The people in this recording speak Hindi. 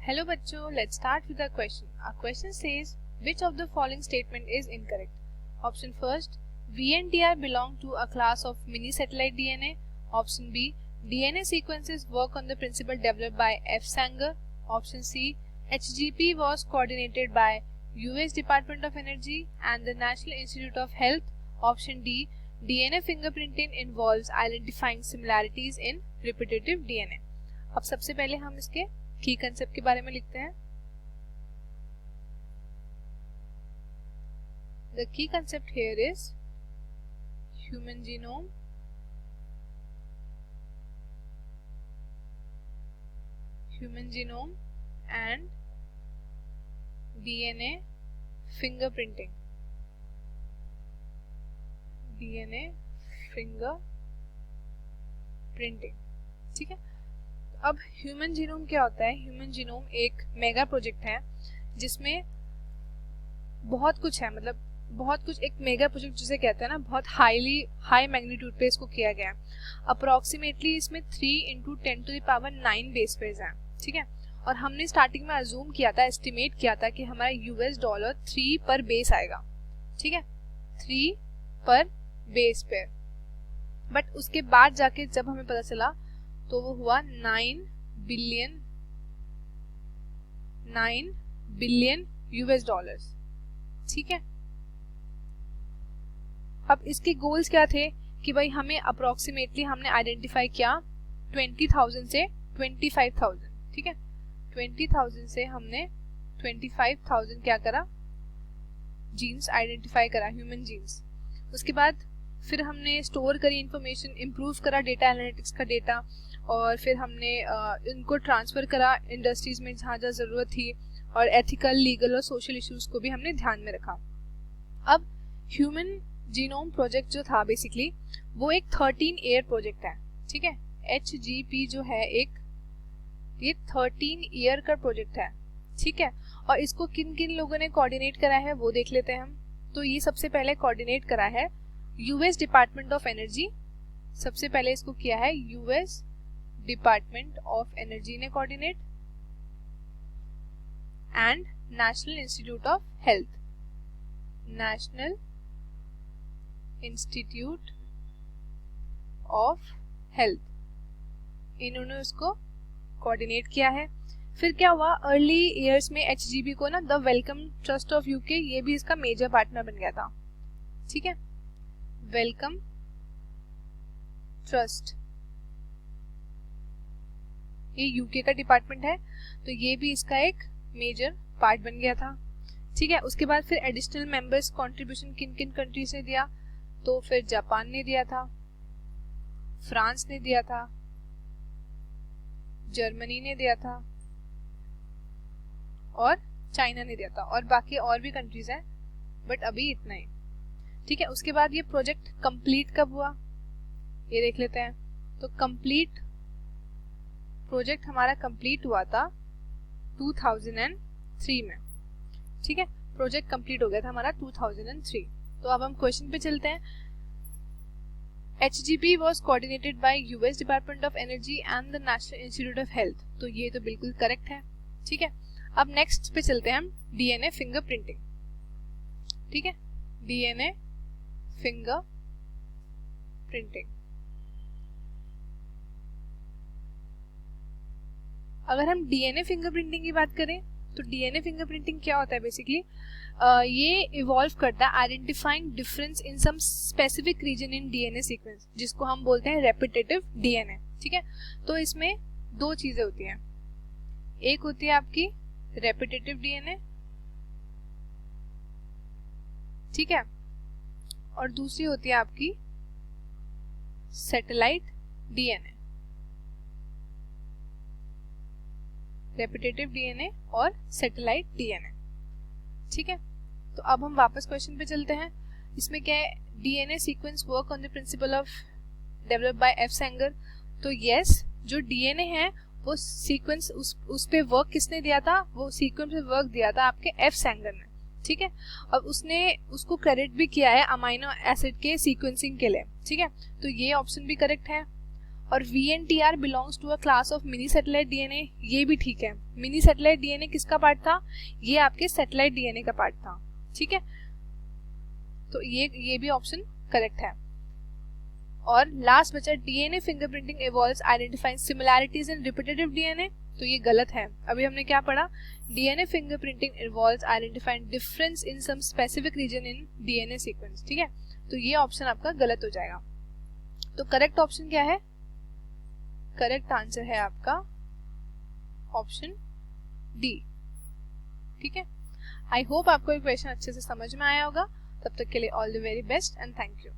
Hello बच्चों, let's start with the question. Our question says, which of the following statement is incorrect? Option first, VNTR belong to a class of mini satellite DNA. Option B, DNA sequences work on the principle developed by F. Sanger. Option C, HGP was coordinated by US Department of Energy and the National Institute of Health. Option D, DNA fingerprinting involves identifying similarities in repetitive DNA. अब सबसे पहले हम इसके की कंसेप्ट के बारे में लिखते हैं. The key concept here is human genome and DNA fingerprinting. ठीक है. अब ह्यूमन जीनोम क्या होता है? ह्यूमन जीनोम एक मेगा प्रोजेक्ट है जिसमें बहुत कुछ है, मतलब बहुत कुछ. एक मेगा प्रोजेक्ट जिसे कहते हैं ना, बहुत हाई मैग्नीट्यूड पे इसको किया गया है. अप्रोक्सीमेटली इसमें 3 × 10⁹ बेस पेयर्स हैं. ठीक है. और हमने स्टार्टिंग में अज्यूम किया था, एस्टिमेट किया था कि हमारा $3 पर बेस आएगा. ठीक है, 3 पर बेस पेयर. बट उसके बाद जाके जब हमें पता चला तो वो हुआ 9 बिलियन US डॉलर्स. ठीक है. अब इसके गोल्स क्या थे कि भाई हमें अप्रोक्सीमेटली हमने आइडेंटिफाई किया 20,000 से 25,000. ठीक है, 20,000 से हमने 25,000 क्या करा, जीन्स आइडेंटिफाई करा, ह्यूमन जीन्स. उसके बाद फिर हमने स्टोर करी इंफॉर्मेशन, इम्प्रूव करा डेटा एनालिटिक्स का डेटा, और फिर हमने इनको ट्रांसफ़र करा इंडस्ट्रीज में जहाँ जहाँ ज़रूरत थी, और एथिकल, लीगल और सोशल इश्यूज को भी हमने ध्यान में रखा. अब ह्यूमन जीनोम प्रोजेक्ट जो था बेसिकली वो एक 13 ईयर प्रोजेक्ट है. ठीक है, HGP जो है ये 13 ईयर का प्रोजेक्ट है. ठीक है. और इसको किन किन लोगों ने कोऑर्डिनेट करा है वो देख लेते हैं हम. तो ये सबसे पहले कोऑर्डिनेट करा है US डिपार्टमेंट ऑफ एनर्जी. सबसे पहले इसको किया है US डिपार्टमेंट ऑफ एनर्जी ने coordinate, and national institute of health. National institute of health, इन्होंने उसको कोऑर्डिनेट किया है. फिर क्या हुआ, अर्ली ईयर्स में HGP को ना the Wellcome Trust of UK, ये भी इसका मेजर पार्टनर बन गया था. ठीक है, वेलकम ट्रस्ट, ये UK का डिपार्टमेंट है, तो ये भी इसका एक मेजर पार्ट बन गया था. ठीक है. उसके बाद फिर एडिशनल मेंबर्स कंट्रीब्यूशन किन किन कंट्रीज ने दिया, तो फिर जापान ने दिया था, फ्रांस ने दिया था, जर्मनी ने दिया था, और चाइना ने दिया था, और बाकी और भी कंट्रीज हैं, बट अभी इतना ही. ठीक है. उसके बाद ये प्रोजेक्ट कंप्लीट कब हुआ ये देख लेते हैं. तो कंप्लीट प्रोजेक्ट हमारा कंप्लीट हुआ था 2003 में. ठीक है, प्रोजेक्ट कंप्लीट हो गया था हमारा 2003. तो अब हम क्वेश्चन पे चलते हैं. HGP was coordinated by US Department of Energy and the National Institute of Health. तो ये तो बिल्कुल करेक्ट है. ठीक है. अब नेक्स्ट पे चलते हैं हम, DNA फिंगरप्रिंटिंग. ठीक है, DNA फिंगरप्रिंटिंग. अगर हम DNA फिंगरप्रिंटिंग की बात करें तो DNA फिंगरप्रिंटिंग क्या होता है बेसिकली, ये इवॉल्व करता है identifying difference in some specific region in DNA sequence, जिसको हम बोलते हैं रेपिटेटिव DNA. ठीक है. तो इसमें दो चीजें होती हैं, एक होती है आपकी रेपिटेटिव DNA, ठीक है, और दूसरी होती है आपकी सैटेलाइट DNA. रेपिटेटिव DNA और सैटेलाइट DNA. ठीक है. तो अब हम वापस क्वेश्चन पे चलते हैं. इसमें क्या है, DNA sequence work on the principle of developed by F. Sanger. तो यस, जो DNA है वो सीक्वेंस उस पे वर्क किसने दिया था, वो सीक्वेंस पे वर्क दिया था आपके F. Sanger ने. ठीक है. और उसने उसको क्रेडिट भी किया है अमाइनो एसिड के सीक्वेंसिंग के लिए. ठीक है. तो ये ऑप्शन भी करेक्ट है. और VNTR belongs to a class of mini satellite DNA, ये भी ठीक है। मिनी सैटेलाइट डीएनए किसका पार्ट था? ये आपके सैटेलाइट डीएनए का पार्ट था, ठीक है। तो ये भी ऑप्शन करेक्ट है। और लास्ट बचा DNA fingerprinting evolves identifying similarities in repetitive DNA, तो ये गलत है। अभी हमने क्या पढ़ा? DNA fingerprinting evolves identifying difference in some specific region in DNA sequence, ठीक है। तो ये ऑप्शन आपका गलत हो जाएगा। तो करेक्ट ऑप्शन क्या है? करेक्ट आंसर है आपका ऑप्शन डी, ठीक है। आई होप आपको ये क्वेश्चन अच्छे से समझ में आया होगा। तब तक के लिए all the very best and thank you.